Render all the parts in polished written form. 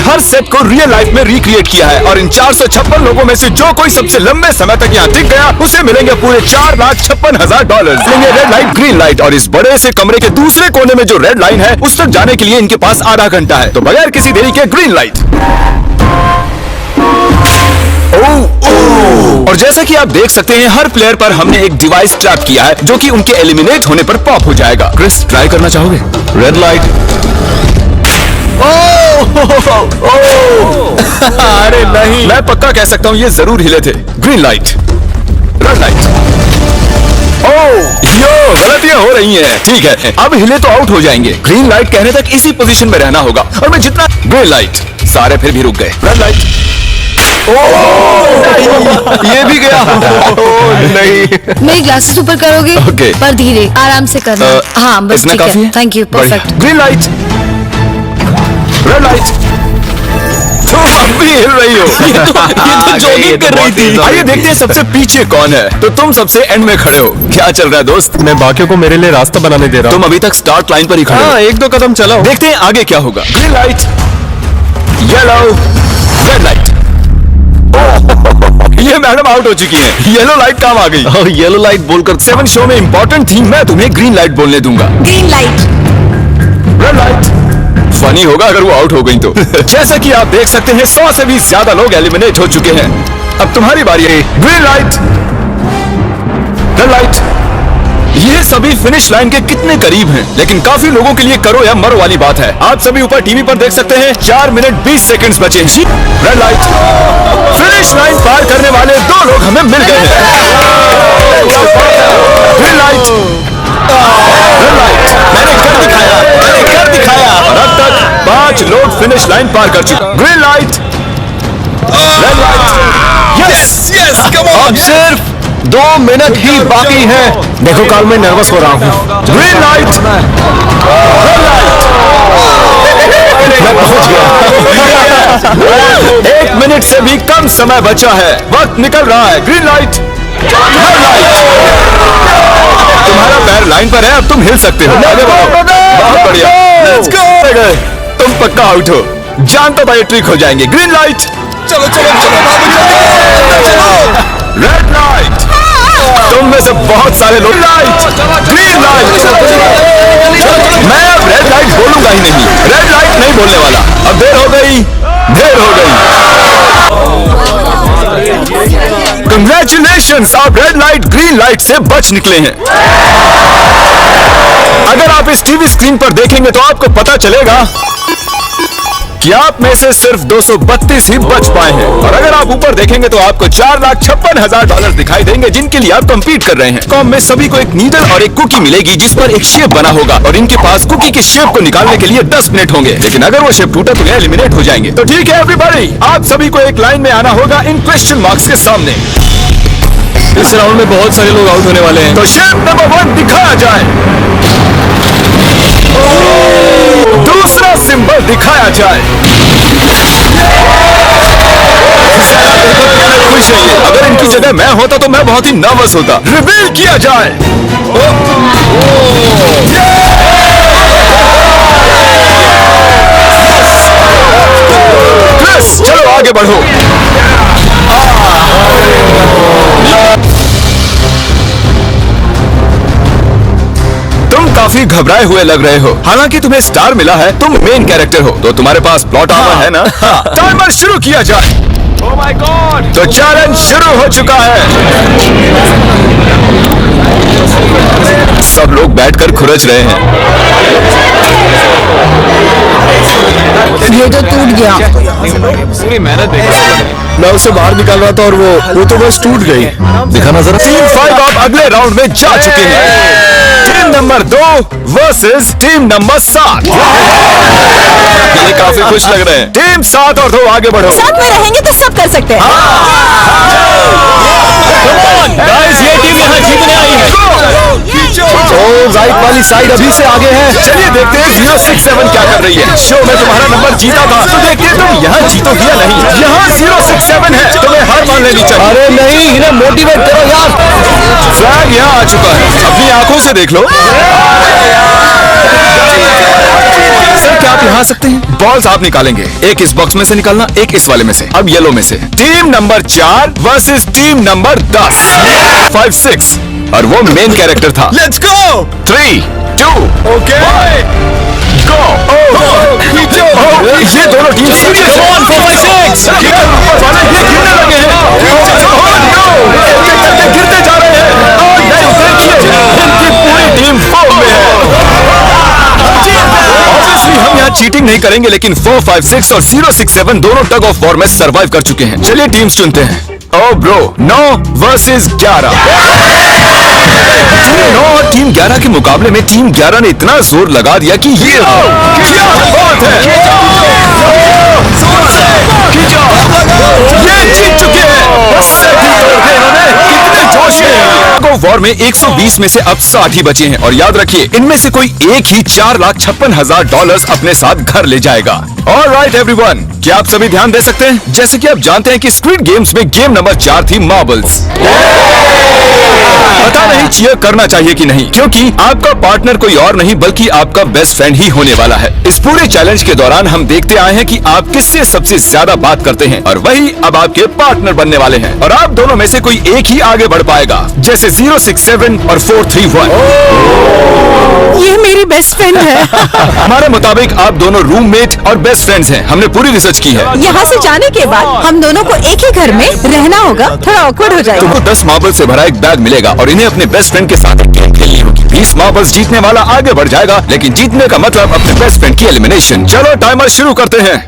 हर set को real life में recreate किया है और इन 456 लोगों में से जो कोई सबसे लंबे समय तक यहाँ टिक गया उसे मिलेंगे पूरे $4,56,000। मिलेंगे रेड लाइट, ग्रीन लाइट और इस बड़े से कमरे के दूसरे कोने में जो रेड लाइन है उस तक जाने के लिए इनके पास आधा घंटा है। तो बगैर किसी देरी के ग्रीन लाइट। और जैसा कि आप देख सकते हैं हर प्लेयर पर हमने एक डिवाइस ट्रैप किया है जो कि उनके एलिमिनेट होने पर पॉप हो जाएगा। क्रिस, ट्राई करना चाहोगे? Red light. अरे नहीं, मैं पक्का कह सकता हूँ ये जरूर हिले थे। Green light, red light. गलतियां हो रही हैं। ठीक है, अब हिले तो आउट हो जाएंगे। ग्रीन लाइट कहने तक इसी पोजीशन में रहना होगा और मैं जितना। ग्रीन लाइट, सारे फिर भी रुक गए। Red light. ये भी गया। नहीं, मेरी ग्लासेस ऊपर करोगे? Okay. पर धीरे, आराम से करना। हाँ बस ठीक है। Thank you, perfect. Green light, red light. तुम अब भी हिल रही हो। ये तो जॉगिंग कर रही थी। आइए देखते हैं सबसे पीछे कौन है। तो तुम सबसे एंड में खड़े हो। क्या चल रहा है दोस्त? मैं बाकियों को मेरे लिए रास्ता बनाने दे रहा हूँ। तुम अभी तक स्टार्ट लाइन पर ही खड़े हो। एक दो कदम चलाओ। देखते हैं आगे क्या होगा। Green light, yellow, red light. ये मैडम आउट हो चुकी है। येलो लाइट काम आ गई। येलो लाइट बोलकर 7 शो में इंपॉर्टेंट थी। मैं तुम्हें ग्रीन लाइट बोलने दूंगा। Green light, red light. Funny होगा अगर वो आउट हो गई तो। जैसा कि आप देख सकते हैं 100 से भी ज्यादा लोग एलिमिनेट हो चुके हैं। अब तुम्हारी बारी है। Green light, red light. ये सभी फिनिश लाइन के कितने करीब हैं, लेकिन काफी लोगों के लिए करो या मरो वाली बात है। आप सभी ऊपर टीवी पर देख सकते हैं 4 मिनट 20 सेकंड्स बचे। Red light. फिनिश लाइन पार करने वाले 2 लोग हमें मिल गए हैं। Green light, red light. मैंने कर दिखाया। और अब तक 5 लोग फिनिश लाइन पार कर चुके। Green light, red light. Yes, come on. अब सिर्फ 2 मिनट ही बाकी है। देखो काल, मैं नर्वस हो रहा हूँ। Green light, red light. मैं पहुंच गया। 1 मिनट से भी कम समय बचा है। वक्त निकल रहा है। Green light, red light. तुम्हारा पैर लाइन पर है, अब तुम हिल सकते हो। आगे बढ़ो। बहुत बढ़िया। Let's go. तुम पक्का आउट हो। जानता था ये ट्रिक हो जाएंगे। Green light. चलो। Red light. तुम में से बहुत सारे लोग। Light, green light. मैं अब रेड लाइट बोलूंगा ही नहीं। रेड लाइट नहीं बोलने वाला। अब देर हो गई। कंग्रेचुलेशंस, आप रेड लाइट ग्रीन लाइट से बच निकले हैं। अगर आप इस टीवी स्क्रीन पर देखेंगे तो आपको पता चलेगा कि आप में से सिर्फ 232 ही बच पाए हैं। और अगर आप ऊपर देखेंगे तो आपको $4,56,000 दिखाई देंगे जिनके लिए आप कंपीट कर रहे हैं। कॉम में सभी को एक नीडल और एक कुकी मिलेगी जिस पर एक शेप बना होगा और इनके पास कुकी के शेप को निकालने के लिए 10 मिनट होंगे। लेकिन अगर वो शेप टूटा तो ये एलिमिनेट हो जाएंगे। तो ठीक है एवरीबॉडी, आप सभी को एक लाइन में आना होगा इन क्वेश्चन मार्क्स के सामने। इस राउंड में बहुत सारे लोग आउट होने वाले हैं। तो शेप नंबर 1 दिखाया जाए। दूसरा सिंबल दिखाया जाए। खुश रहिए। अगर इनकी जगह मैं होता तो मैं बहुत ही नर्वस होता। रिवील किया जाए। क्रिस, चलो आगे बढ़ो। तुम काफी घबराए हुए लग रहे हो। हालांकि तुम्हें स्टार मिला है, तुम मेन कैरेक्टर हो, तो तुम्हारे पास प्लॉट आर्मर है ना? टाइमर शुरू किया जाए। Oh my God! तो चैलेंज शुरू हो चुका है। सब लोग बैठकर खुरच रहे हैं। ये तो टूट गया। पूरी मेहनत मैं उसे बाहर निकाल रहा था और वो तो बस टूट गई। दिखाना जरा। टीम 5 अब अगले राउंड में जा चुके हैं। Team number 2 versus team number 7। ये काफी खुश लग रहे हैं। टीम 7 और 2 आगे बढ़ो। साथ में रहेंगे तो सब कर सकते हैं। गाइस, ये टीम यहाँ जीतने आई है। तो राइट वाली साइड अभी से आगे है। चलिए देखते हैं 067 क्या कर रही है। शो में तुम्हारा नंबर जीता था, तो देखते हैं तुम यहाँ जीतोगी या नहीं। यहाँ 067 है, तुम्हें हार मान लेनी चाहिए। अरे नहीं, इन्हें मोटिवेट करो यार। फ्लैग यहाँ आ चुका है, अपनी आंखों से देख लो। क्या आप यहाँ आ सकते हैं? बॉल्स आप निकालेंगे, एक इस बॉक्स में से निकालना, एक इस वाले में से। अब येलो में से team number 4 versus team number 10, 5, 6, और वो मेन कैरेक्टर था। Let's go. 3, 2, okay go. ये दोनों टीम सीरियस है। ये ऊपर वाले ये गिरने लगे हैं। गिरते जा रहे हैं। और नहीं, देखिए, इनकी पूरी टीम फॉर्म में है। ऑब्वियसली हम यहाँ चीटिंग नहीं करेंगे, लेकिन 4, 5, 6 और 0, 6, 7 दोनों टग ऑफ वॉर में सरवाइव कर चुके हैं। चलिए टीम्स चुनते हैं। ओ ब्रो, 9 वर्सेस 11। टीम 9 और टीम 11 के मुकाबले में टीम 11 ने इतना जोर लगा दिया कि ये क्या बात है। ये जीत चुके हैं। बस सेकंड तोड़ दिए इन्होंने। कितने जोश में। वॉर में 120 में से अब 60 ही बचे हैं, और याद रखिए इनमें से कोई एक ही $4,56,000 अपने साथ घर ले जाएगा। ऑलराइट एवरीवन, क्या आप सभी ध्यान दे सकते हैं? जैसे कि आप जानते हैं कि स्क्विड गेम्स में गेम नंबर 4 थी मार्बल्स। पता नहीं चीयर करना चाहिए कि नहीं, क्योंकि आपका पार्टनर कोई और नहीं बल्कि आपका बेस्ट फ्रेंड ही होने वाला है। इस पूरे चैलेंज के दौरान हम देखते आए हैं कि आप किससे सबसे ज्यादा बात करते हैं, और वही अब आपके पार्टनर बनने वाले हैं। और आप दोनों में से कोई एक ही आगे बढ़ पाएगा, जैसे 0, 6, 7 और 4, 3, 1। ये मेरी बेस्ट फ्रेंड है। हमारे मुताबिक आप दोनों रूममेट और बेस्ट फ्रेंड्स हैं। हमने पूरी रिसर्च की है। यहाँ से जाने के बाद हम दोनों को एक ही घर में रहना होगा, थोड़ा ऑकवर्ड हो जाएगा। तुमको 10 मार्बल से भरा एक बैग मिलेगा और इन्हें अपने बेस्ट फ्रेंड के साथ एक गेम खेलनी होगी। 20 मार्बल्स जीतने वाला आगे बढ़ जाएगा, लेकिन जीतने का मतलब अपने बेस्ट फ्रेंड की एलिमिनेशन। चलो टाइमर शुरू करते हैं।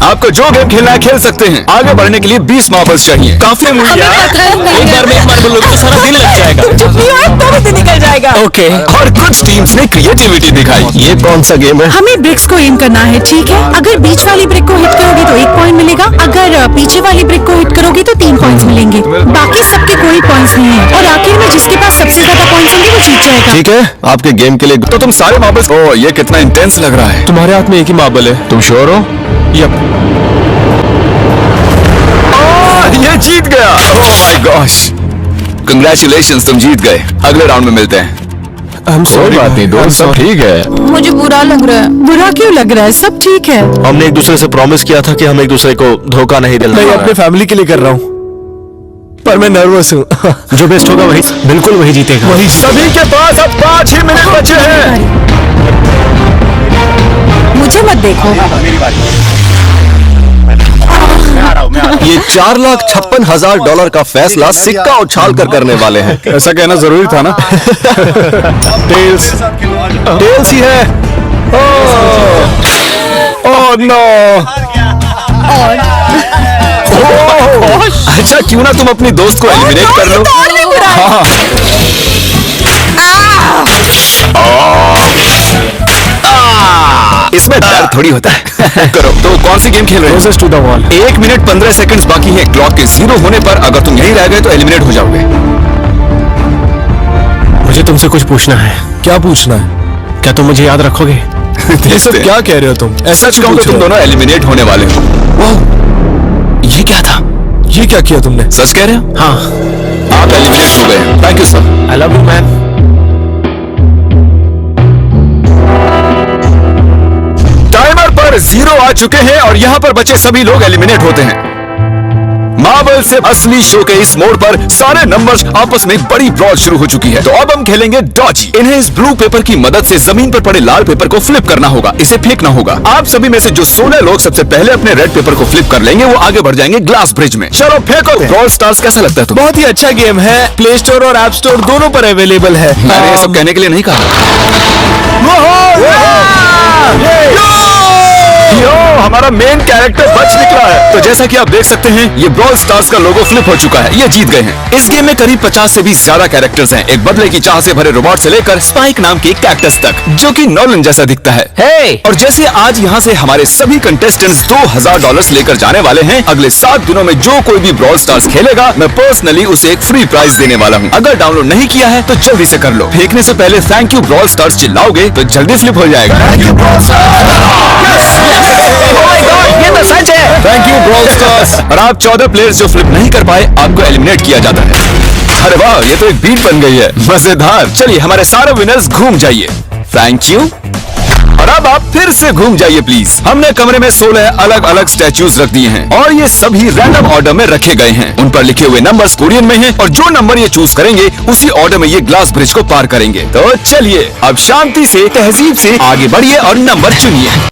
आपको जो गेम खेलना है खेल सकते हैं। आगे बढ़ने के लिए 20 मार्बल्स चाहिए। काफी हमें पता नहीं एक है। बार में एक मार्बल लोगे तो सारा दिन लग जाएगा। तुम चुप नहीं हो तो भी दिन निकल जाएगा। ओके। और कुछ टीम्स ने क्रिएटिविटी दिखाई। ये कौन सा गेम है? हमें ब्रिक्स को एम करना है, ठीक है? अगर बीच वाली ब्रिक को हिट करोगी तो 1 पॉइंट मिलेगा, अगर पीछे वाली ब्रिक को हिट करोगी तो 3 पॉइंट्स मिलेंगे। बाकी सबके कोई पॉइंट्स नहीं है, और आखिर में जिसके पास सबसे ज्यादा पॉइंट्स होंगे वो जीत जाएगा। ठीक है, आपके गेम के लिए तो तुम सारे मार्बल्स। ओह, ये कितना इंटेंस लग रहा है। तुम्हारे हाथ में एक ही मार्बल है। तुम श्योर हो? यप। ये जीत गया। ओह माय गॉश, कंग्रेचुलेशंस, तुम जीत गए। अगले राउंड में मिलते हैं। कोई बात नहीं दोस्त, सब ठीक है। मुझे बुरा लग रहा है। बुरा क्यों लग रहा है? सब ठीक है। हमने एक दूसरे से प्रॉमिस किया था कि हम एक दूसरे को धोखा नहीं देना। मैं अपने फैमिली के लिए कर रहा हूँ, पर मैं नर्वस हूँ। जो बेस्ट होगा वही, बिल्कुल वही जीतेगा। वही सभी के पास अब 5 ही मिनट बचे हैं। मुझे मत देखो। ये $4,56,000 का फैसला सिक्का उछाल कर करने वाले हैं। ऐसा कहना जरूरी था ना। टेल्स, टेल्स ही है। Oh no. अच्छा, क्यों ना तुम अपनी दोस्त को एलिमिनेट कर लो। हाँ। इसमें डर थोड़ी होता है। करो। तो कौन सी गेम खेल रहे हो? Closest to the wall। 1 minute 15 seconds बाकी है क्लॉक के 0 होने पर। अगर तुम यहीं रह गए तो एलिमिनेट हो जाओगे। मुझे तुमसे कुछ पूछना है। क्या पूछना है? क्या तुम मुझे याद रखोगे? ये सब क्या कह रहे हो तुम? सच कहूं तो तुम दोनों एलिमिनेट होने वाले हो। ये क्या था? ये क्या किया तुमने? सच कह रहे हो? हाँ। आप एलिमिनेट हो गए। Thank you sir. I love you man. Timer पर 0 आ चुके हैं और यहाँ पर बचे सभी लोग एलिमिनेट होते हैं। मार्बल से असली शो के इस मोड़ पर सारे नंबर्स आपस में बड़ी ब्रॉड शुरू हो चुकी है। तो अब हम खेलेंगे डॉजी। इन्हें इस ब्लू पेपर की मदद से जमीन पर पड़े लाल पेपर को फ्लिप करना होगा। इसे फेंकना होगा। आप सभी में से जो 16 लोग सबसे पहले अपने रेड पेपर को फ्लिप कर लेंगे वो आगे बढ़ जाएंगे ग्लास ब्रिज में। चलो फेंको। ब्रॉल स्टार्स कैसा लगता है तुम्हें? बहुत ही अच्छा गेम है। प्ले स्टोर और ऐप स्टोर दोनों पर अवेलेबल है। मैंने ये सब कहने के लिए नहीं कहा। यो, हमारा मेन कैरेक्टर बच निकला है। तो जैसा कि आप देख सकते हैं ये ब्रॉल स्टार्स का लोगो फ्लिप हो चुका है। ये जीत गए हैं। इस गेम में करीब 50 से भी ज्यादा कैरेक्टर्स हैं। एक बदले की चाह से भरे रोबोट से लेकर स्पाइक नाम के कैक्टस तक, जो कि नॉलन जैसा दिखता है। Hey! और जैसे आज यहाँ से हमारे सभी कंटेस्टेंट्स $2,000 लेकर जाने वाले हैं, अगले 7 दिनों में जो कोई भी ब्रॉल स्टार्स खेलेगा मैं पर्सनली उसे एक फ्री प्राइज देने वाला हूँ। अगर डाउनलोड नहीं किया है तो जल्दी से कर लो। फेंकने से पहले थैंक यू ब्रॉल स्टार्स चिल्लाओगे तो जल्दी फ्लिप हो जाएगा। ये तो सच है। Thank you brawl stars. और आप 14 प्लेयर्स जो फ्लिप नहीं कर पाए आपको एलिमिनेट किया जाता है। अरे वाह, ये तो एक बीट बन गई है। मजेदार। चलिए हमारे सारे विनर्स घूम जाइए। Thank you. और अब आप फिर से घूम जाइए प्लीज। हमने कमरे में 16 अलग अलग स्टैच्यूज रख दिए हैं और ये सभी रैंडम ऑर्डर में रखे गए हैं। उन पर लिखे हुए नंबर्स कोरियन में हैं और जो नंबर ये चूज करेंगे उसी ऑर्डर में ये ग्लास ब्रिज को पार करेंगे। तो चलिए अब शांति से, तहजीब से आगे बढ़िए और नंबर चुनिए।